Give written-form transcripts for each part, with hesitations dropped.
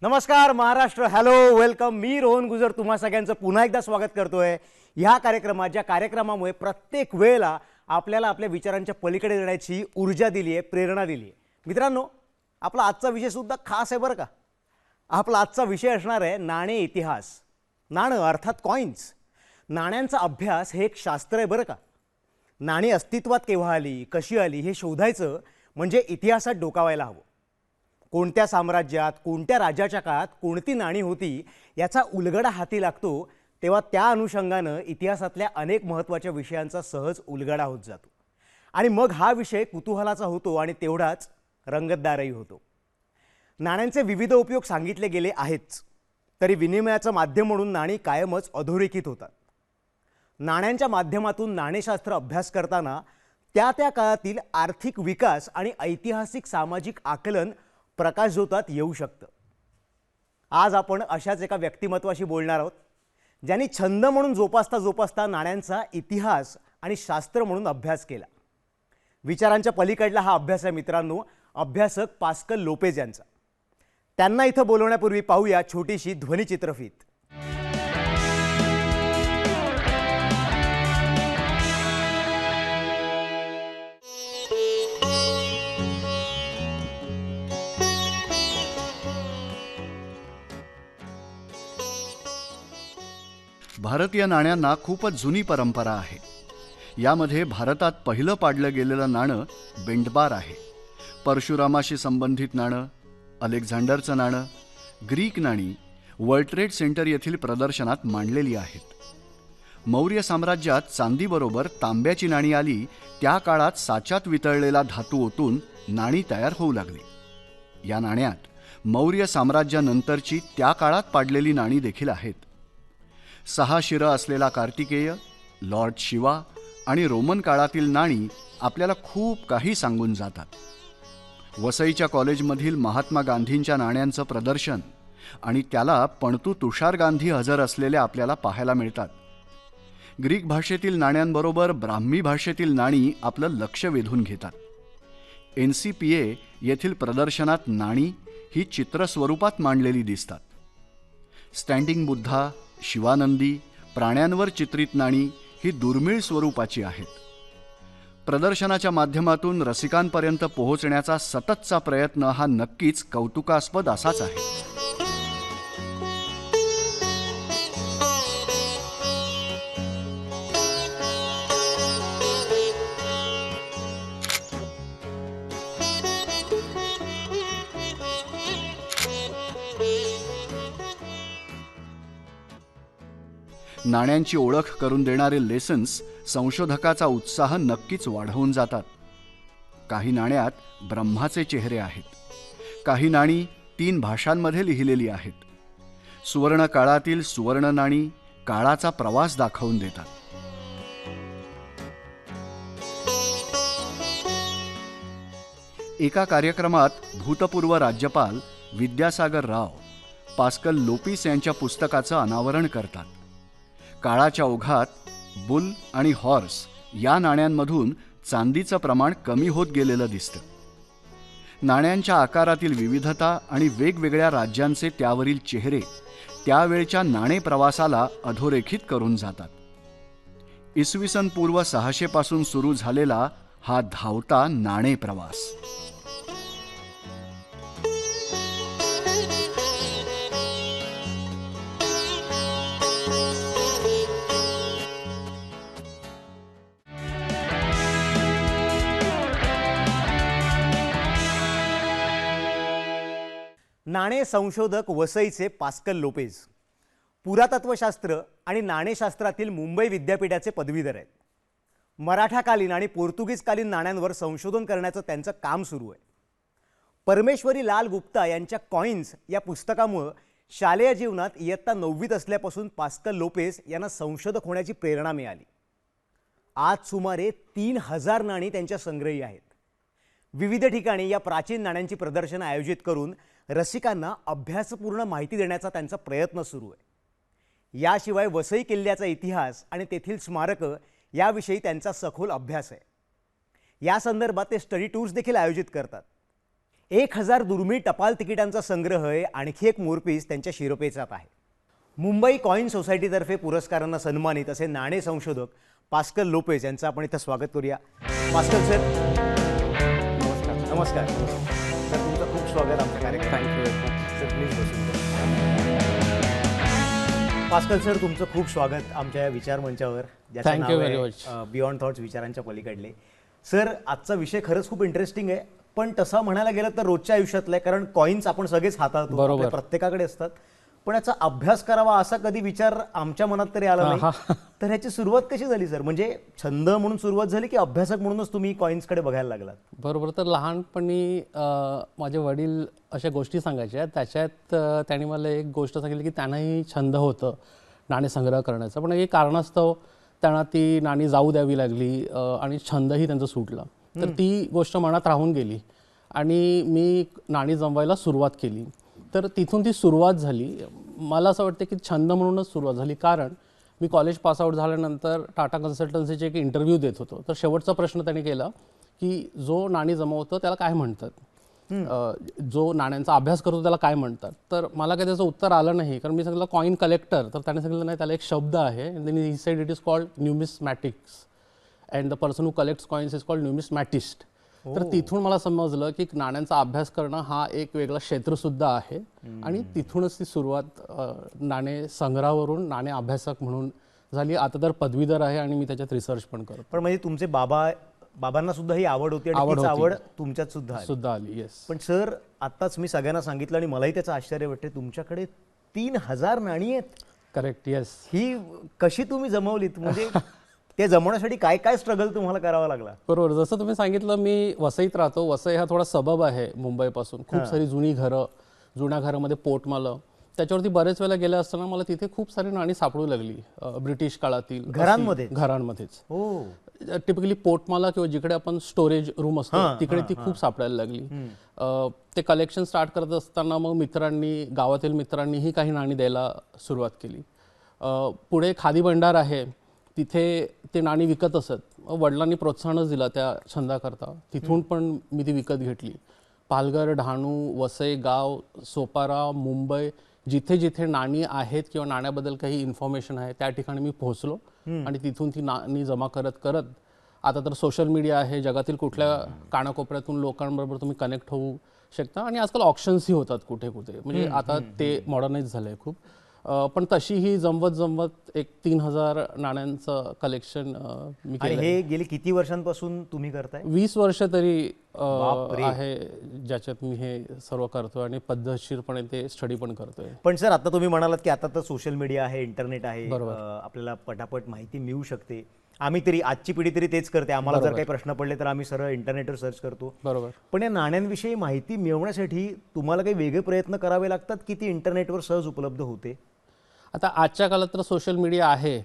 नमस्कार Maharashtra, hello, welcome. मी रोहन गुजर तुम्हा सगळ्यांचं पुन्हा एकदा स्वागत करतोय ह्या कार्यक्रमात, ज्या कार्यक्रमामुळे प्रत्येक वेळेला आपल्याला आपल्या विचारांच्या पलीकडे जाण्याची ऊर्जा दिली आहे, प्रेरणा दिली आहे. मित्रांनो, आपला आजचा विषय सुद्धा खास आहे बरं का. आपला आजचा विषय असणार आहे नाणे इतिहास. नाणं अर्थात कॉइन्स. नाण्यांचा अभ्यास हे एक शास्त्र आहे बरं का. नाणी अस्तित्वात केव्हा आली, कशी आली हे शोधायचं म्हणजे इतिहासात डोकावायला हवं. कोणत्या साम्राज्यात, कोणत्या राजाच्या काळात कोणती नाणी होती याचा उलगडा हाती लागतो, तेव्हा त्या अनुषंगानं इतिहासातल्या अनेक महत्त्वाच्या विषयांचा सहज उलगडा होत जातो. आणि मग हा विषय कुतूहलाचा होतो आणि तेवढाच रंगतदारही होतो. नाण्यांचे विविध उपयोग सांगितले गेले आहेतच, तरी विनिमयाचं माध्यम म्हणून नाणी कायमच अधोरेखित होतात. नाण्यांच्या माध्यमातून नाणेशास्त्र अभ्यास करताना त्या त्या काळातील आर्थिक विकास आणि ऐतिहासिक सामाजिक आकलन प्रकाशझोतात येऊ शकतं. आज आपण अशाच एका व्यक्तिमत्वाशी बोलणार आहोत, ज्यांनी छंद म्हणून जोपासता नाण्यांचा इतिहास आणि शास्त्र म्हणून अभ्यास केला. विचारांच्या पलीकडला हा अभ्यास आहे मित्रांनो, अभ्यासक पास्कल लोपेज यांचा. त्यांना इथं बोलवण्यापूर्वी पाहूया छोटीशी ध्वनिचित्रफीत. भारतीय नाण्यांना खूपच जुनी परंपरा आहे. यामध्ये भारतात पहिलं पाडलं गेलेलं नाणं बेंडबार आहे. परशुरामाशी संबंधित नाणं, अलेक्झांडरचं नाणं, ग्रीक नाणी वर्ल्ड ट्रेड सेंटर येथील प्रदर्शनात मांडलेली आहेत. मौर्य साम्राज्यात चांदीबरोबर तांब्याची नाणी आली, त्या काळात साच्यात वितळलेला धातू ओतून नाणी तयार होऊ लागली. या नाण्यात मौर्य साम्राज्यानंतरची त्या काळात पाडलेली नाणी देखील आहेत. 6 शिरं असलेला कार्तिकेय, लॉर्ड शिवा आणि रोमन काळातील नाणी आपल्याला खूप काही सांगून जातात. वसईच्या कॉलेजमधील महात्मा गांधींच्या नाण्यांचं प्रदर्शन आणि त्याला पणतू तुषार गांधी हजर असलेले आपल्याला पाहायला मिळतात. ग्रीक भाषेतील नाण्यांबरोबर ब्राह्मी भाषेतील नाणी आपलं लक्ष वेधून घेतात. NCPA येथील प्रदर्शनात नाणी ही चित्रस्वरूपात मांडलेली दिसतात. स्टँडिंग बुद्धा, शिवानंदी, प्राण्यांवर चित्रित नाणी ही दुर्मिळ स्वरूपाची आहेत. प्रदर्शनाच्या माध्यमातून रसिकांपर्यंत पोहोचण्याचा सततचा प्रयत्न हा नक्कीच कौतुकास्पद असाच आहे. नाण्यांची ओळख करून देणारे लेसन्स संशोधकाचा उत्साह नक्कीच वाढवून जातात. काही नाण्यात ब्रह्माचे चेहरे आहेत. काही नाणी 3 भाषांमध्ये लिहिलेली आहेत. सुवर्ण काळातील सुवर्ण नाणी काळाचा प्रवास दाखवून देतात. एका कार्यक्रमात भूतपूर्व राज्यपाल विद्यासागर राव पास्कल लोपिस यांच्या पुस्तकाचं अनावरण करतात. काळाच्या ओघात बुल आणि हॉर्स या नाण्यांमधून चांदीचं प्रमाण कमी होत गेलेलं दिसतं. नाण्यांच्या आकारातील विविधता आणि वेगवेगळ्या राज्यांचे त्यावरील चेहरे त्यावेळच्या नाणे प्रवासाला अधोरेखित करून जातात. इसवी सन पूर्व 600 पासून सुरू झालेला हा धावता नाणे प्रवास. नाणे संशोधक वसईचे पास्कल लोपेज पुरातत्वशास्त्र आणि नाणेशास्त्रातील मुंबई विद्यापीठाचे पदवीधर आहेत. मराठाकालीन आणि पोर्तुगीजकालीन नाण्यांवर संशोधन करण्याचं त्यांचं काम सुरू आहे. परमेश्वरी लाल गुप्ता यांच्या कॉइन्स या पुस्तकामुळे शालेय जीवनात इयत्ता 9वीत असल्यापासून पास्कल लोपेज यांना संशोधक होण्याची प्रेरणा मिळाली. आज सुमारे 3000 नाणी त्यांच्या संग्रही आहेत. विविध ठिकाणी या प्राचीन नाण्यांची प्रदर्शनं आयोजित करून रसिकांना अभ्यासपूर्ण माहिती देण्याचा त्यांचा प्रयत्न सुरू आहे. याशिवाय वसई किल्ल्याचा इतिहास आणि तेथील स्मारकं याविषयी त्यांचा सखोल अभ्यास आहे. या संदर्भात ते स्टडी टूर्स देखील आयोजित करतात. 1000 दुर्मिळ टपाल तिकिटांचा संग्रह आहे आणखी एक मोरपीस त्यांच्या शिरोपेचात आहे. मुंबई कॉइन सोसायटीतर्फे पुरस्कारांना सन्मानित असे नाणे संशोधक पास्कल लोपेज यांचं आपण इथं स्वागत करूया. पास्कल सर नमस्कार. नमस्कार सर, तुमचं खूप स्वागत आमच्या कार्यक्रमात. थँक्यू. सर प्लीज बसून पास्कल सर, तुमचं खूप स्वागत आमच्या या विचार मंचावर, ज्याचं Thank नाव you very आहे much. बियॉन्ड थॉट्स, विचारांच्या पलीकडले. सर, आजचा विषय खरंच खूप इंटरेस्टिंग आहे, पण तसा म्हणायला गेलं तर रोजच्या आयुष्यातला आहे, कारण कॉइन्स आपण सगळेच हाताळतो, बरोबर. आपल्या प्रत्येकाकडे असतात. पण याचा अभ्यास करावा असा कधी विचार आमच्या मनात तरी आला नाही. तर ह्याची सुरुवात कशी झाली सर? म्हणजे छंद म्हणून सुरुवात झाली की अभ्यासक म्हणूनच तुम्ही कॉइन्सकडे बघायला लागलात? बरोबर. तर लहानपणी माझे वडील अशा गोष्टी सांगायच्या. त्याच्यात त्यांनी मला एक गोष्ट सांगितली की त्यांनाही छंद होतं नाणे संग्रह करण्याचा, पण काही कारणास्तव त्यांना ती नाणी जाऊ द्यावी लागली आणि छंदही त्यांचा सुटला. तर ती गोष्ट मनात राहून गेली आणि मी नाणी जमवायला सुरुवात केली. तर तिथून ती सुरुवात झाली. मला असं वाटतं की छंद म्हणूनच सुरुवात झाली, कारण मी कॉलेज पासआउट झाल्यानंतर टाटा कन्सल्टन्सीचे एक इंटरव्ह्यू देत होतो. तर शेवटचा प्रश्न त्यांनी केला की जो नाणी जमवतो त्याला काय म्हणतात, जो नाण्यांचा अभ्यास करतो त्याला काय म्हणतात. तर मला काही त्याचं उत्तर आलं नाही, कारण मी सांगितलं कॉइन कलेक्टर. तर त्याने सांगितलं नाही, त्याला एक शब्द आहे, he said it is called numismatics and the person who collects coins is called numismatist. तर तिथून मला समजलं की नाण्यांचा अभ्यास करणं हा एक वेगळा क्षेत्रसुद्धा आहे आणि तिथूनच ती सुरुवात नाणे संग्रहावरून नाणे अभ्यासक म्हणून झाली. आता तर पदवीधर आहे आणि मी त्याच्यात रिसर्च पण करतो. पण म्हणजे तुमचे बाबांना सुद्धा ही आवड होती आणि तीच आवड तुमच्यात सुद्धा आली. येस. पण सर, आत्ताच मी सगळ्यांना सांगितलं आणि मलाही त्याचं आश्चर्य वाटते, तुमच्याकडे 3000 नाणी आहेत. करेक्ट. येस. ही कशी तुम्ही जमवलीत? म्हणजे ते जमवण्यासाठी काय काय स्ट्रगल तुम्हाला करावा लागला? बरोबर. जसं तुम्ही सांगितलं, मी वसईत राहतो. वसई हा थोडा सबब आहे मुंबईपासून. खूप सारी जुनी घरं, जुन्या घरामध्ये पोटमालं, त्याच्यावरती बरेच वेळेला गेले असताना मला तिथे खूप सारी नाणी सापडू लागली ब्रिटिश काळातील घरांमध्येच. हो. टिपिकली पोटमाला किंवा जिकडे आपण स्टोरेज रूम असतो तिकडे ती खूप सापडायला लागली. ते कलेक्शन स्टार्ट करत असताना मग मित्रांनी, गावातील मित्रांनीही काही नाणी द्यायला सुरुवात केली. पुढे खादी भंडार आहे, तिथे ते नाणी विकत असत. वडिलांनी प्रोत्साहनच दिला त्या छंदाकरता. तिथून पण मी ती विकत घेतली. पालघर, डहाणू, वसई गाव, सोपारा, मुंबई, जिथे जिथे नाणी आहेत किंवा नाण्याबद्दल काही इन्फॉर्मेशन आहे त्या ठिकाणी मी पोहोचलो आणि तिथून ती नाणी जमा करत करत आता तर सोशल मीडिया आहे, जगातील कुठल्या कानाकोपऱ्यातून लोकांबरोबर तुम्ही कनेक्ट होऊ शकता आणि आजकाल ऑप्शन्सही होतात कुठे कुठे. म्हणजे आता ते मॉडर्नाइज झालंय खूप. पण तशीही जमवत एक 3000 नाण्यांचं कलेक्शन मी आणि केलं. हे गेली किती वर्षांपासून तुम्ही करताय? 20 वर्ष तरी आहे ज्याच्यात मी हे सर्व करतोय आणि पद्धतशीरपणे ते स्टडी पण करतोय. पण सर, आता तुम्ही म्हणालात की आता तर सोशल मीडिया आहे, इंटरनेट आहे, आपल्याला पटापट माहिती मिळू शकते. आम्ही तरी, आजची पिढी तरी तेच करते. आम्हाला जर काही प्रश्न पडले तर आम्ही सरळ इंटरनेटवर सर्च करतो. बरोबर. पण या नाण्यांविषयी माहिती मिळवण्यासाठी तुम्हाला काही वेगळे प्रयत्न करावे लागतात की ती इंटरनेटवर सहज उपलब्ध होते? आता आजच्या काळात तर सोशल मीडिया आहे,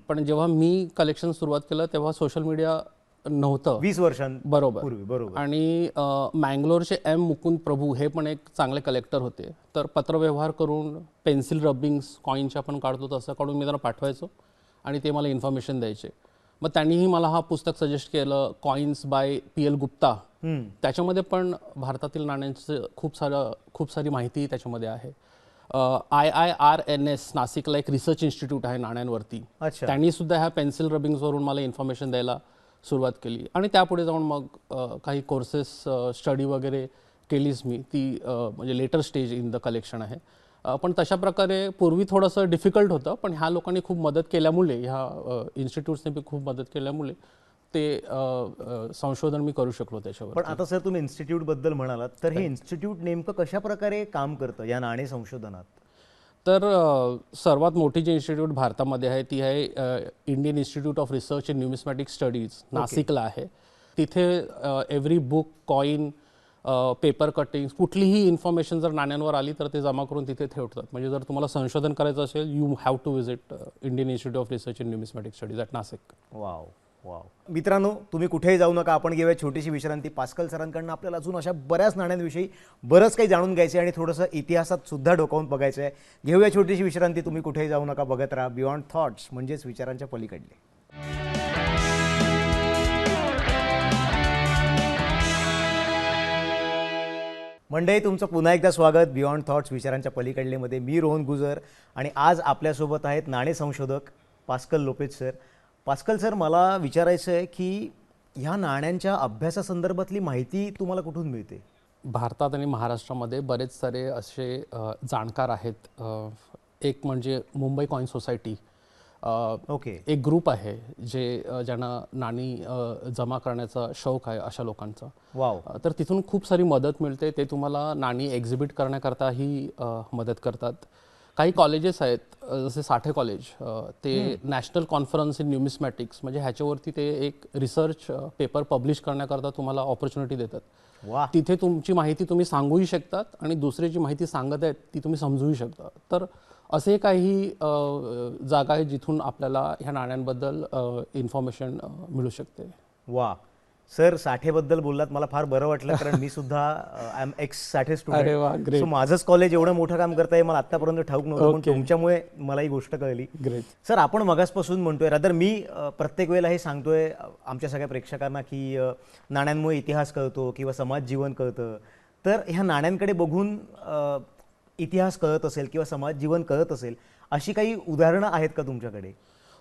पण जेव्हा मी कलेक्शन सुरुवात केलं तेव्हा सोशल मीडिया नव्हतं. 20 वर्षांपूर्वी. बरोबर. आणि मँगलोरचे एम मुकुंद प्रभू हे पण एक चांगले कलेक्टर होते. तर पत्रव्यवहार करून पेन्सिल रबिंग्स कॉईनच्या आपण काढतो तसं काढून मी त्यांना पाठवायचो आणि ते मला इन्फॉर्मेशन द्यायचे. मग त्यांनीही मला हा पुस्तक सजेस्ट केलं, कॉइन्स बाय PL गुप्ता. त्याच्यामध्ये पण भारतातील नाण्यांचं खूप सारी माहिती त्याच्यामध्ये आहे. IIRNS नाशिकला एक रिसर्च इन्स्टिट्यूट आहे नाण्यांवरती. त्यांनी सुद्धा ह्या पेन्सिल रबिंग्सवरून मला इन्फॉर्मेशन द्यायला सुरुवात केली आणि त्यापुढे जाऊन मग काही कोर्सेस स्टडी वगैरे केलीच मी. ती म्हणजे later stage in the collection आहे. पण तशा प्रकारे पूर्वी थोडंसं डिफिकल्ट होतं, पण ह्या लोकांनी खूप मदत केल्यामुळे, ह्या इन्स्टिट्यूट्सने खूप मदत केल्यामुळे ते संशोधन मी करू शकलो त्याच्यावर. पण आता सर, तुम्ही इन्स्टिट्यूटबद्दल म्हणालात, तर हे इन्स्टिट्यूट नेमकं कशा प्रकारे काम करतं या नाणे संशोधनात? तर सर्वात मोठी जी इन्स्टिट्यूट भारतामध्ये आहे ती आहे Indian Institute of Research in Numismatic Studies, नाशिकला आहे. तिथे every book, coin, paper cuttings, कुठलीही इन्फॉर्मेशन जर नाण्यांवर आली तर ते जमा करून तिथे ठेवतात. म्हणजे जर तुम्हाला संशोधन करायचं असेल, you have to visit Indian Institute of Research in Numismatic Studies at Nashik. Wow. मित्रांनो, तुम्ही कुठेही जाऊ नका. आपण घेऊया छोटीशी विश्रांती. पास्कल सरांकडनं आपल्याला अजून अशा बऱ्याच नाण्यांविषयी बरंच काही जाणून घ्यायचं आहे आणि थोडंसं इतिहासात सुद्धा डोकावून बघायचं आहे. घेऊया छोटीशी विश्रांती. तुम्ही कुठेही जाऊ नका. बघत राहा बियॉन्ड थॉट्स, म्हणजेच विचारांच्या पलीकडले. मंडळी, तुमचं पुन्हा एकदा स्वागत बियॉन्ड थॉट्स विचारांच्या पलीकडलेमध्ये. मी रोहन गुजर आणि आज आपल्यासोबत आहेत नाणे संशोधक pascal Lopez sir. Pascal sir, मला विचारायचं आहे की ह्या नाण्यांच्या अभ्यासासंदर्भातली माहिती तुम्हाला कुठून मिळते? भारतात आणि महाराष्ट्रामध्ये बरेच सारे असे जाणकार आहेत. एक म्हणजे मुंबई कॉइन सोसायटी. ओके. एक ग्रुप आहे जे ज्यांना नाणी जमा करण्याचा शौक आहे अशा लोकांचा. वाव. तर तिथून खूप सारी मदत मिळते. ते तुम्हाला नाणी एक्झिबिट करण्याकरताही मदत करतात. काही कॉलेजेस आहेत, जसे साठे कॉलेज, ते नॅशनल कॉन्फरन्स इन न्यूमिस्मॅटिक्स म्हणजे ह्याच्यावरती ते एक रिसर्च पेपर पब्लिश करण्याकरता तुम्हाला ऑपॉर्च्युनिटी देतात. वा. तिथे तुमची माहिती तुम्ही सांगूही शकतात आणि दुसरी जी माहिती सांगत आहेत ती तुम्ही समजूही शकता. तर असे काही जागा आहेत जिथून आपल्याला ह्या नाण्यांबद्दल इन्फॉर्मेशन मिळू शकते. वा. सर, साठेबद्दल बोललात, मला फार बरं वाटलं, कारण मी सुद्धा आय एम एक्स साठे अरे वा, स्टुडंट. great. सो माझंच कॉलेज एवढं मोठं काम करत आहे मला आत्तापर्यंत ठाऊक नव्हतं, पण Okay. तुमच्यामुळे मला ही गोष्ट कळली. ग्रेट. सर, आपण मगासपासून म्हणतोय, रादर मी प्रत्येक वेळेला हे सांगतोय आमच्या सगळ्या प्रेक्षकांना की नाण्यांमुळे इतिहास कळतो किंवा समाज जीवन कळतं. तर ह्या नाण्यांकडे बघून इतिहास कळत असेल किंवा समाज जीवन कळत असेल, अशी काही उदाहरणं आहेत का तुमच्याकडे?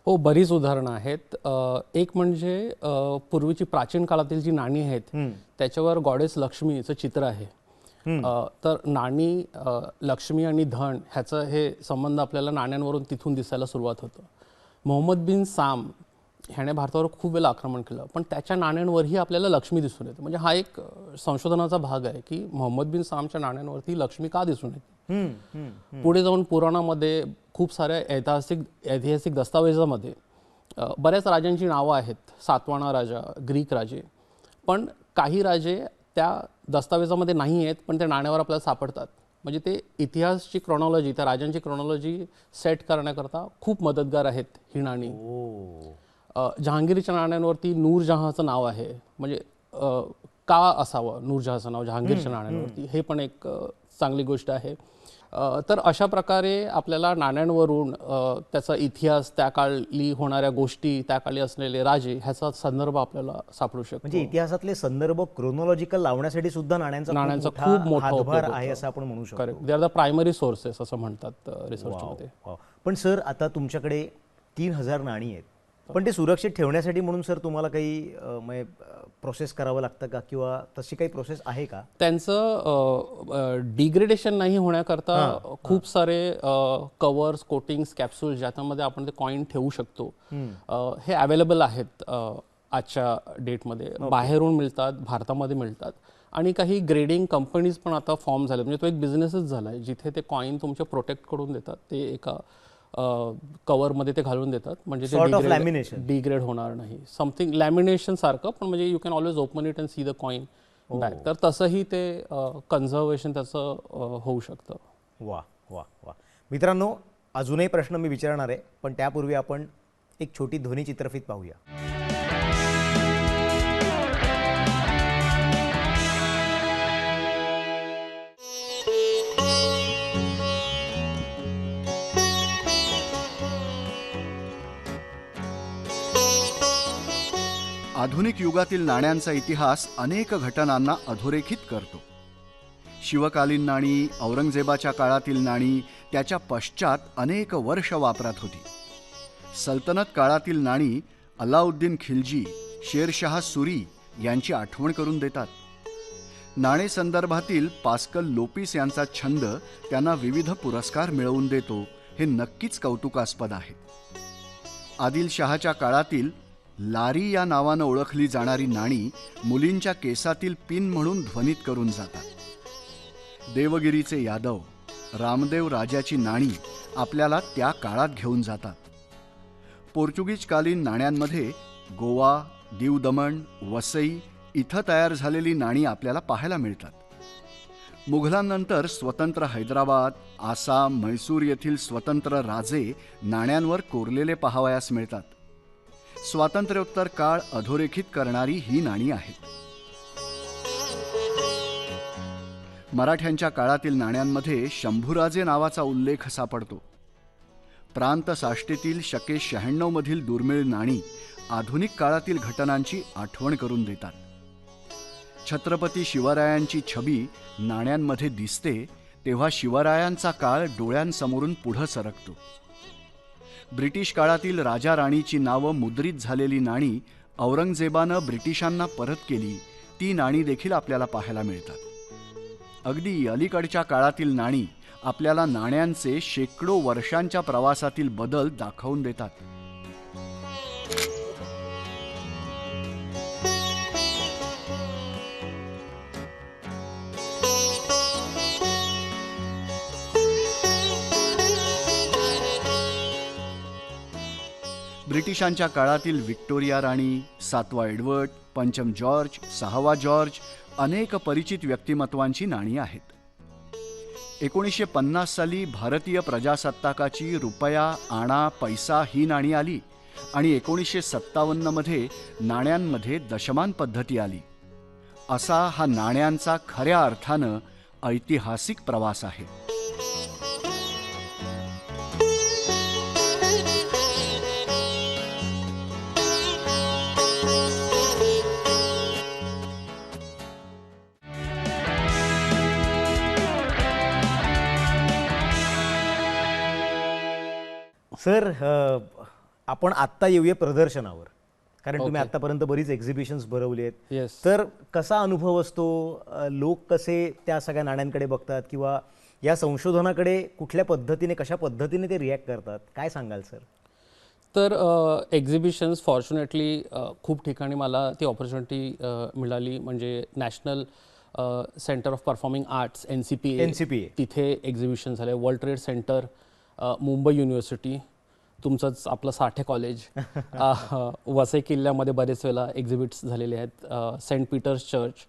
हो, बरीच उदाहरणं आहेत. एक म्हणजे पूर्वीची प्राचीन काळातील जी नाणी आहेत त्याच्यावर गॉडेस लक्ष्मीचं चित्र आहे. तर नाणी, लक्ष्मी आणि धन ह्याचं हे संबंध आपल्याला नाण्यांवरून तिथून दिसायला सुरुवात होतं. मोहम्मद बिन साम ह्याने भारतावर खूप वेळा आक्रमण केलं, पण त्याच्या नाण्यांवरही आपल्याला लक्ष्मी दिसून येते. म्हणजे हा एक संशोधनाचा भाग आहे की मोहम्मद बिन सामच्या नाण्यांवरती लक्ष्मी का दिसून येते. पुढे जाऊन पुराणामध्ये खूप साऱ्या ऐतिहासिक दस्तावेजामध्ये बऱ्याच राजांची नावं आहेत. सातवाहन राजा, ग्रीक राजे, पण काही राजे त्या दस्तावेजामध्ये नाही आहेत, पण त्या नाण्यावर आपल्याला सापडतात. म्हणजे ते इतिहासची क्रोनॉलॉजी, त्या राजांची क्रोनॉलॉजी सेट करण्याकरता खूप मदतगार आहेत ही नाणी. जहांगीरच्या नाण्यांवरती नूरजहांचं नाव आहे. म्हणजे का असावं नूरजहांचं नाव जहांगीरच्या नाण्यांवरती, हे पण एक चांगली गोष्ट आहे. तर अशा प्रकारे आपल्याला नाण्यांवरून त्याचा इतिहास, त्या काळी होणाऱ्या गोष्टी, त्या काळी असलेले राजे ह्याचा संदर्भ आपल्याला सापडू शकतो. म्हणजे इतिहासातले संदर्भ क्रोनॉलॉजिकल लावण्यासाठी सुद्धा नाण्यांचा खूप मोठा हातभार उपयोग आहे होतो. असं आपण म्हणू शकतो. Correct. They are the primary sources असं म्हणतात रिसर्चमध्ये. वाव. पण सर, आता तुमच्याकडे 3000 नाणी आहेत, पण ते सुरक्षित ठेवण्यासाठी म्हणून सर तुम्हाला काही प्रोसेस करावं लागतं का, किंवा तशी काही प्रोसेस आहे का? त्यांचं डिग्रेडेशन नाही होण्याकरता खूप सारे कवर्स, कोटिंग्स, कॅप्सूल्स ज्याच्यामध्ये आपण ते कॉईन ठेवू शकतो हे अवेलेबल आहेत आजच्या डेटमध्ये. बाहेरून मिळतात, भारतामध्ये मिळतात, आणि काही ग्रेडिंग कंपनीज पण आता फॉर्म झाले. म्हणजे तो एक बिझनेसच झाला आहे जिथे ते कॉईन तुमच्या प्रोटेक्ट करून देतात. ते एका कवरमध्ये ते घालून देतात, म्हणजे ते डिग्रेड होणार नाही. समथिंग लॅमिनेशन सारखं, पण म्हणजे you can always open it and see the coin back. तर तसंही ते कन्झर्वेशन त्याचं होऊ शकतं. वा वा वा. मित्रांनो, अजूनही प्रश्न मी विचारणार आहे, पण त्यापूर्वी आपण एक छोटी ध्वनी चित्रफित पाहूया. आधुनिक युगातील नाण्यांचा इतिहास अनेक घटनांना अधोरेखित करतो. शिवकालीन नाणी, औरंगजेबाच्या काळातील नाणी, त्याच्या पश्चात अनेक वर्ष वापरात होती. सल्तनत काळातील नाणी अलाउद्दीन खिलजी, शेरशाह सुरी यांची आठवण करून देतात. नाणे संदर्भातील पास्कल लोपिस यांचा छंद त्यांना विविध पुरस्कार मिळवून देतो, हे नक्कीच कौतुकास्पद आहे. आदिलशहाच्या काळातील लारी या नावानं ओळखली जाणारी नाणी मुलींच्या केसातील पिन म्हणून ध्वनित करून जातात. देवगिरीचे यादव, रामदेव राजाची नाणी आपल्याला त्या काळात घेऊन जातात. पोर्तुगीजकालीन नाण्यांमध्ये गोवा, दीव दमण, वसई इथं तयार झालेली नाणी आपल्याला पाहायला मिळतात. मुघलांनंतर स्वतंत्र हैदराबाद, आसाम, म्हैसूर येथील स्वतंत्र राजे नाण्यांवर कोरलेले पाहावयास मिळतात. स्वातंत्र्योत्तर काळ अधोरेखित करणारी ही नाणी आहेत. मराठ्यांच्या काळातील नाण्यांमध्ये शंभूराजे नावाचा उल्लेख सापडतो. प्रांत साष्टीतील शके 96 मधील दुर्मिळ नाणी आधुनिक काळातील घटनांची आठवण करून देतात. छत्रपती शिवरायांची छबी नाण्यांमध्ये दिसते तेव्हा शिवरायांचा काळ डोळ्यांसमोरून पुढं सरकतो. ब्रिटिश काळातील राजा राणीची नावं मुद्रित झालेली नाणी औरंगजेबानं ब्रिटिशांना परत केली, ती नाणी देखील आपल्याला पाहायला मिळतात. अगदी अलीकडच्या काळातील नाणी आपल्याला नाण्यांचे शेकडो वर्षांच्या प्रवासातील बदल दाखवून देतात. ब्रिटिशांच्या काळातील व्हिक्टोरिया राणी, 7वा एडवर्ड, पंचम जॉर्ज, 6वा जॉर्ज अनेक परिचित व्यक्तिमत्वांची नाणी आहेत. 1950 साली भारतीय प्रजासत्ताकाची रुपया, आणा, पैसा ही नाणी आली आणि 1957 मध्ये नाण्यांमध्ये दशमान पद्धती आली. असा हा नाण्यांचा खऱ्या अर्थानं ऐतिहासिक प्रवास आहे. सर, आपण आत्ता येऊया प्रदर्शनावर, कारण तुम्ही आतापर्यंत बरीच एक्झिबिशन्स भरवली आहेत. येस. तर कसा अनुभव असतो, लोक कसे त्या सगळ्या नाण्यांकडे बघतात किंवा या संशोधनाकडे कुठल्या पद्धतीने, कशा पद्धतीने ते रिॲक्ट करतात, काय सांगाल सर? तर एक्झिबिशन्स फॉर्च्युनेटली खूप ठिकाणी मला ती ऑपॉर्च्युनिटी मिळाली. म्हणजे national centre of performing arts NCPA तिथे एक्झिबिशन झाले. World trade centre, Mumbai university, तुमचंच आपलं साठे कॉलेज, वसई किल्ल्यामध्ये बरेच वेळेला एक्झिबिट्स झालेले आहेत, सेंट पीटर्स चर्च.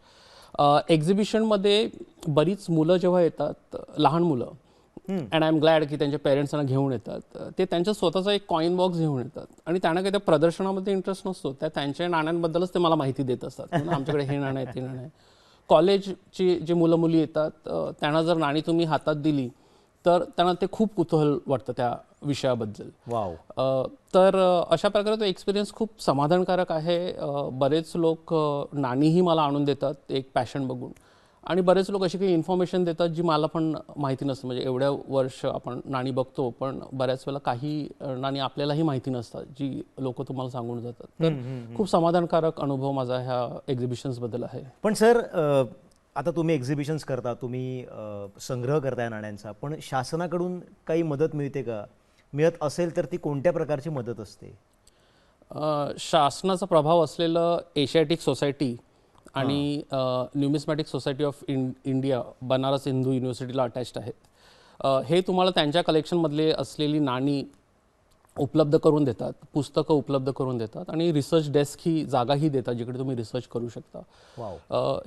एक्झिबिशनमध्ये बरीच मुलं जेव्हा येतात, लहान मुलं, अँड आय एम ग्लॅड की त्यांच्या पेरेंट्सना घेऊन येतात, ते त्यांच्या स्वतःचा एक कॉईन बॉक्स घेऊन येतात आणि त्यांना काही त्या प्रदर्शनामध्ये इंटरेस्ट नसतो, त्या त्यांच्या नाण्यांबद्दलच ते मला माहिती देत असतात. आमच्याकडे हे नाणं आहे, ते नाणं आहे. कॉलेजची जे मुलं मुली येतात, त्यांना जर नाणी तुम्ही हातात दिली तर त्यांना ते खूप कुतूहल वाटतं त्या विषयाबद्दल. वाव. तर अशा प्रकारे तो एक्सपिरियन्स खूप समाधानकारक आहे. बरेच लोक नाणीही मला आणून देतात एक पॅशन बघून, आणि बरेच लोक अशी काही इन्फॉर्मेशन देतात जी मला पण माहिती नसतं. म्हणजे एवढ्या वर्ष आपण नाणी बघतो, पण बऱ्याच वेळेला काही नाणी आपल्यालाही माहिती नसतात जी लोक तुम्हाला सांगून जातात. तर खूप समाधानकारक अनुभव माझा ह्या एक्झिबिशन्सबद्दल आहे. पण सर, आता तुम्ही एक्झिबिशन्स करता, तुम्ही संग्रह करताय नाण्यांचा, पण शासनाकडून काही मदत मिळते का? मिळत असेल तर ती कोणत्या प्रकारची मदत असते? शासनाचा प्रभाव असलेलं एशियाटिक सोसायटी आणि Numismatic Society of India Banaras Hindu युनिव्हर्सिटीला अटॅच्ड आहेत. हे तुम्हाला त्यांच्या कलेक्शनमधले असलेली नाणी उपलब्ध करून देतात, पुस्तकं उपलब्ध करून देतात आणि रिसर्च डेस्क ही जागाही देतात जिकडे तुम्ही रिसर्च करू शकता.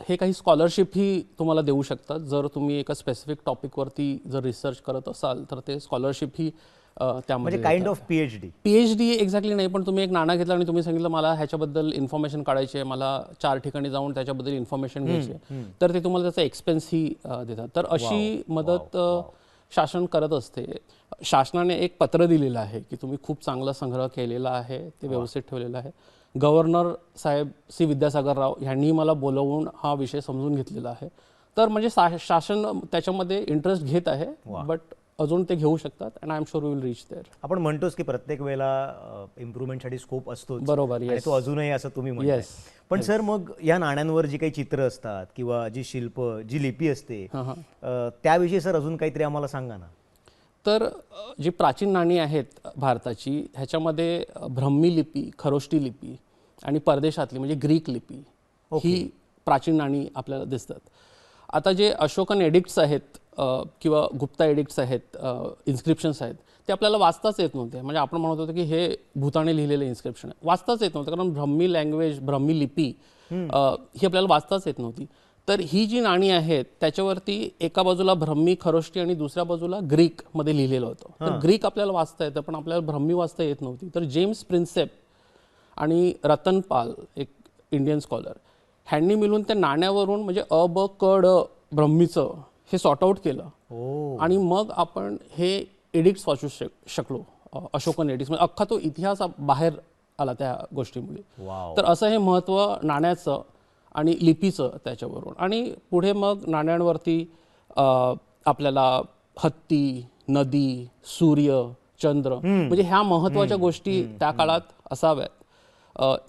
हे काही स्कॉलरशिपही तुम्हाला देऊ शकतात. जर तुम्ही एका स्पेसिफिक टॉपिकवरती जर रिसर्च करत असाल तर ते स्कॉलरशिप ही त्यामध्ये म्हणजे काइंड ऑफ PhD एक्झॅक्टली नाही, पण तुम्ही एक नाणं घेतलं आणि तुम्ही सांगितलं मला ह्याच्याबद्दल इन्फॉर्मेशन काढायची आहे, मला 4 ठिकाणी जाऊन त्याच्याबद्दल इन्फॉर्मेशन घ्यायची आहे, तर ते तुम्हाला त्याचा एक्सपेन्सही देतात. तर अशी मदत शासन करत असते. शासनाने एक पत्र दिलेलं आहे की तुम्ही खूप चांगला संग्रह केलेला आहे, ते व्यवस्थित ठेवलेलं आहे. गव्हर्नर साहेब C. विद्यासागर राव यांनी मला बोलवून हा विषय समजून घेतलेला आहे. तर म्हणजे शासन त्याच्यामध्ये इंटरेस्ट घेत आहे, बट अजून ते घेऊ शकतात and I am sure we will reach there. आपण म्हणतोच की प्रत्येक वेळेला इम्प्रुव्हमेंटसाठी स्कोप असतो. बरोबर. आणि तो अजूनही असं तुम्ही म्हणताय. पण सर, मग या नाण्यांवर जी काही चित्र असतात किंवा जी शिल्प, जी लिपी असते, त्याविषयी सर अजून काहीतरी आम्हाला सांगा ना. तर जी प्राचीन नाणी आहेत भारताची, ह्याच्यामध्ये ब्राह्मी लिपी, खरोष्टी लिपी आणि परदेशातली म्हणजे ग्रीक लिपी ही प्राचीन नाणी आपल्याला दिसतात. आता जे अशोकन एडिक्ट्स आहेत किंवा गुप्ता एडिक्ट्स आहेत, इन्स्क्रिप्शन्स आहेत, ते आपल्याला वाचताच येत नव्हते. म्हणजे आपण म्हणत होतो की हे भूताने लिहिलेलं इन्स्क्रिप्शन आहे, वाचताच येत नव्हतं, कारण ब्राह्मी लँग्वेज, ब्राह्मी लिपी ही आपल्याला वाचताच येत नव्हती. तर ही जी नाणी आहेत त्याच्यावरती एका बाजूला ब्राह्मी, खरोष्टी आणि दुसऱ्या बाजूला ग्रीकमध्ये लिहिलेलं होतं. तर ग्रीक आपल्याला वाचता येतं, पण आपल्याला ब्राह्मी वाचता येत नव्हती. तर जेम्स प्रिन्सेप आणि रतन पाल, एक इंडियन स्कॉलर, ह्यांनी मिळून त्या नाण्यावरून म्हणजे अ, ब, क, ड ब्राह्मीचं हे सॉर्ट आउट केलं आणि मग आपण हे एडिक्ट्स वाचू शकलो. अशोकन एडिक्ट्स म्हणजे अख्खा तो इतिहास बाहेर आला त्या गोष्टीमुळे. तर असं हे महत्त्व नाण्याचं आणि लिपीचं त्याच्यावरून. आणि पुढे मग नाण्यांवरती आपल्याला हत्ती, नदी, सूर्य, चंद्र म्हणजे ह्या महत्त्वाच्या गोष्टी त्या काळात असाव्यात.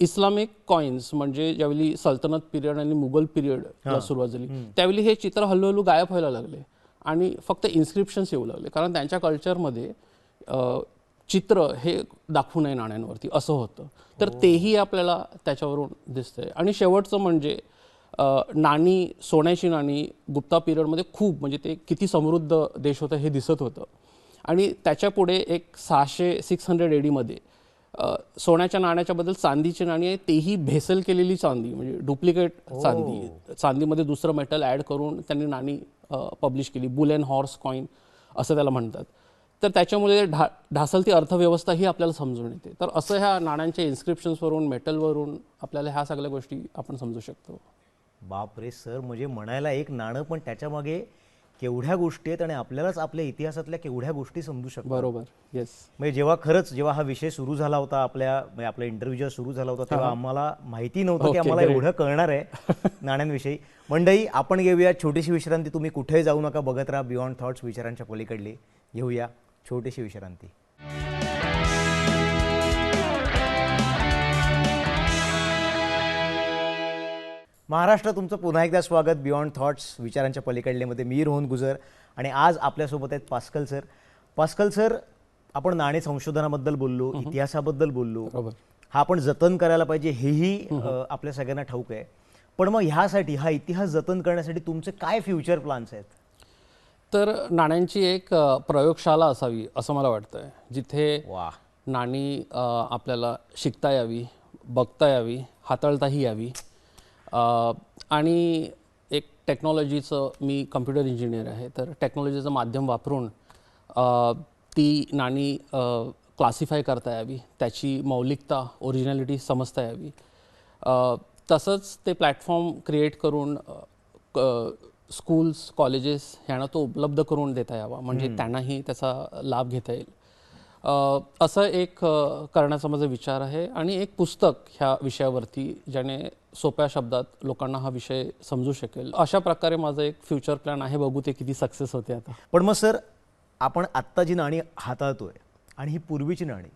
इस्लामिक कॉइन्स म्हणजे ज्यावेळी सल्तनत पिरियड आणि मुघल पिरियडला सुरुवात झाली त्यावेळी हे चित्र हळूहळू गायब व्हायला लागले आणि फक्त इन्स्क्रिप्शन्स येऊ लागले, कारण त्यांच्या कल्चरमध्ये चित्र हे दाखवू नये नाण्यांवरती असं होतं. तर तेही आपल्याला त्याच्यावरून दिसतंय. आणि शेवटचं म्हणजे नाणी, सोन्याची नाणी गुप्ता पिरियडमध्ये खूप, म्हणजे ते किती समृद्ध देश होतं हे दिसत होतं. आणि त्याच्या पुढे एक 600 AD मध्ये सोन्याच्या नाण्याच्या बद्दल चांदीची नाणी आहे, तेही भेसल केलेली चांदी, म्हणजे डुप्लिकेट चांदी, चांदीमध्ये दुसरं मेटल ॲड करून त्यांनी नाणी पब्लिश केली. बुल अँड हॉर्स कॉईन असं त्याला म्हणतात. तर त्याच्यामुळे ढासळती अर्थव्यवस्था ही आपल्याला समजून येते. तर असं ह्या नाण्यांच्या इन्स्क्रिप्शन्सवरून, मेटलवरून आपल्याला ह्या सगळ्या गोष्टी आपण समजू शकतो. बाप रे सर, म्हणजे म्हणायला एक नाणं पण त्याच्यामागे केवढ्या गोष्टी आहेत आणि आपल्यालाच आपल्या इतिहासातल्या केवढ्या गोष्टी समजू शकतात. बरोबर. येस. म्हणजे जेव्हा हा विषय सुरू झाला होता, म्हणजे आपला इंटरव्ह्यू जेव्हा सुरू झाला होता, तेव्हा आम्हाला माहिती नव्हतं की आम्हाला एवढं कळणार आहे नाण्यांविषयी. मंडळी, आपण घेऊया छोटीशी विश्रांती. तुम्ही कुठेही जाऊ नका, बघत राहा बियॉन्ड थॉट्स, विचारांच्या पलीकडली. घेऊया छोटीशी विश्रांती. महाराष्ट्र, तुमचं पुन्हा एकदा स्वागत बियॉन्ड थॉट्स, विचारांच्या पलीकडलेमध्ये. मी रोहन गुजर आणि आज आपल्यासोबत आहेत पास्कल सर. पास्कल सर, आपण नाणे संशोधनाबद्दल बोललो, इतिहासाबद्दल बोललो. बरोबर. हा आपण जतन करायला पाहिजे हेही आपल्या सगळ्यांना ठाऊक आहे. पण मग ह्यासाठी, हा इतिहास जतन करण्यासाठी तुमचे काय फ्युचर प्लॅन्स आहेत? तर नाण्यांची एक प्रयोगशाळा असावी असं मला वाटतंय, जिथे नाणी आपल्याला शिकता यावी, बघता यावी, हाताळताही यावी. आणि एक टेक्नॉलॉजीचं, मी कम्प्युटर इंजिनियर आहे, तर टेक्नॉलॉजीचं माध्यम वापरून ती नाणी क्लासिफाय करता यावी, त्याची मौलिकता, ओरिजिनॅलिटी समजता यावी. तसंच ते प्लॅटफॉर्म क्रिएट करून स्कूल्स, कॉलेजेस ह्यांना तो उपलब्ध करून देता यावा, म्हणजे त्यांनाही त्याचा लाभ घेता येईल. असं एक करण्याचा माझा विचार आहे. आणि एक पुस्तक ह्या विषयावरती, ज्याने सोप्या शब्दात लोकांना हा विषय समजू शकेल. अशा प्रकारे माझा एक फ्युचर प्लॅन आहे. बघू ते किती सक्सेस होते आता. पण मग सर, आपण आत्ता जी नाणी हाताळतोय आणि ही पूर्वीची नाणी,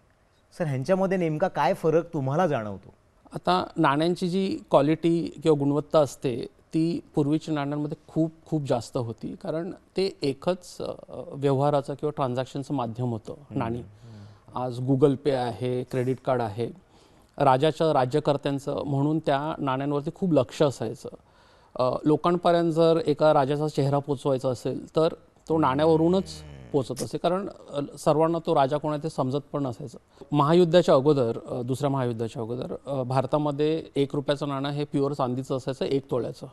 सर ह्यांच्यामध्ये नेमका काय फरक तुम्हाला जाणवतो? आता नाण्यांची जी क्वालिटी किंवा गुणवत्ता असते ती पूर्वीच्या नाण्यांमध्ये खूप खूप जास्त होती, कारण ते एकच व्यवहाराचं किंवा ट्रान्झॅक्शनचं माध्यम होतं नाणी. आज गुगल पे आहे, क्रेडिट कार्ड आहे. राज्यकर्त्यांचं म्हणून त्या नाण्यांवरती खूप लक्ष असायचं. लोकांपर्यंत जर एका राजाचा चेहरा पोचवायचा असेल तर तो नाण्यावरूनच पोचत असे, कारण सर्वांना तो राजा कोण आहे ते समजत पण नसायचं. महायुद्धाच्या अगोदर, दुसऱ्या महायुद्धाच्या अगोदर भारतामध्ये 1 रुपयाचं नाणं हे प्युअर चांदीचं असायचं, 1 तोळ्याचं.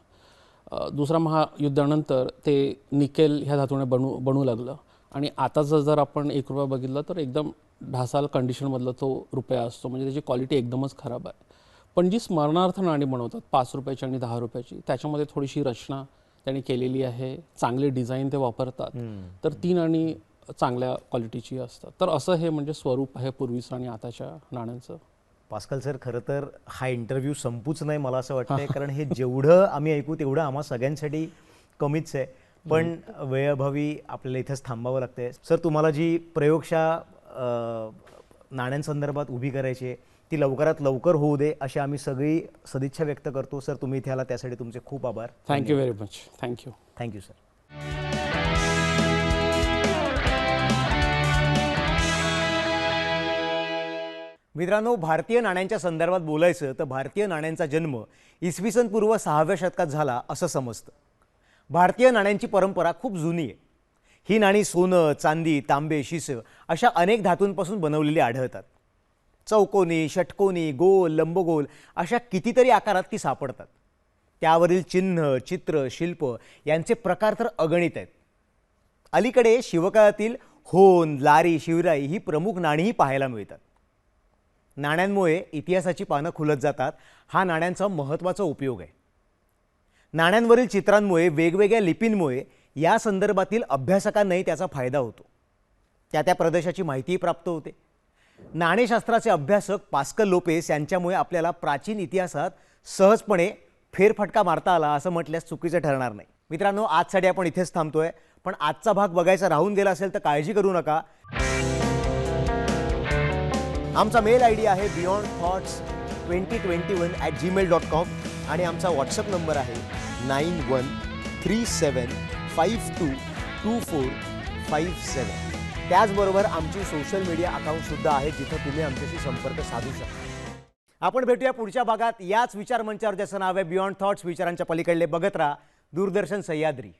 दुसऱ्या महायुद्धानंतर ते निकेल ह्या धातूने बनू लागलं. आणि आताचं जर आपण 1 रुपया बघितलं तर एकदम ढासाल कंडिशनमधला तो रुपया असतो, म्हणजे त्याची क्वालिटी एकदमच खराब आहे. पण जी स्मरणार्थ नाणी बनवतात 5 रुपयाची आणि 10 रुपयाची, त्याच्यामध्ये थोडीशी रचना त्यांनी केलेली आहे, चांगले डिझाईन ते वापरतात, तर ती नाणी चांगल्या क्वालिटीची असतात. तर असं हे म्हणजे स्वरूप आहे पूर्वीचं आणि आताच्या नाण्यांचं. पास्कल सर, खरं तर हा इंटरव्ह्यू संपूच नाही मला असं वाटतंय, कारण हे जेवढं आम्ही ऐकू तेवढं आम्हा सगळ्यांसाठी कमीच आहे. पण वेळेअभावी आपल्याला इथंच थांबावं लागतंय. सर, तुम्हाला जी प्रयोगशाळा नाण्यांसंदर्भात उभी करायची आहे ती लवकरात लवकर होऊ दे अशी आम्ही सगळी सदिच्छा व्यक्त करतो. सर, तुम्ही इथे आला त्यासाठी तुमचे खूप आभार. Thank you very much. Thank you. Thank you sir. मित्रांनो, भारतीय नाण्यांच्या संदर्भात बोलायचं तर भारतीय नाण्यांचा जन्म इसवी सन पूर्व 6व्या शतकात झाला असं समजतं. भारतीय नाण्यांची परंपरा खूप जुनी आहे. ही नाणी सोनं, चांदी, तांबे, शिसं अशा अनेक धातूंपासून बनवलेली आढळतात. चौकोनी, षटकोनी, गोल, लंबगोल अशा कितीतरी आकारात ती सापडतात. त्यावरील चिन्ह, चित्र, शिल्प यांचे प्रकार तर अगणित आहेत. अलीकडे शिवकाळातील होन, लारी, शिवराई ही प्रमुख नाणीही पाहायला मिळतात. नाण्यांमुळे इतिहासाची पानं खुलत जातात, हा नाण्यांचा महत्त्वाचा उपयोग आहे. नाण्यांवरील चित्रांमुळे, वेगवेगळ्या लिपींमुळे या संदर्भातील अभ्यासकांनाही त्याचा फायदा होतो. त्या प्रदेशाची माहितीही प्राप्त होते. नाणेशास्त्राचे अभ्यासक पास्कल लोपेस यांच्यामुळे आपल्याला प्राचीन इतिहासात सहजपणे फेरफटका मारता आला असं म्हटल्यास चुकीचं ठरणार नाही. मित्रांनो, आजसाठी आपण इथेच थांबतोय, पण आजचा भाग बघायचा राहून गेला असेल तर काळजी करू नका. आमचा मेल आय डी आहे beyondthoughts2021@gmail.com आणि आमचा व्हॉट्सअप नंबर आहे 9137522457. त्याचबरोबर आमची सोशल मीडिया अकाउंटसुद्धा आहे जिथं तुम्ही आमच्याशी संपर्क साधू शकता. आपण भेटूया पुढच्या भागात याच विचार मंचावर, ज्याचं नाव आहे बियॉन्ड थॉट्स, विचारांच्या पलीकडले. बघत राहा दूरदर्शन सह्याद्री.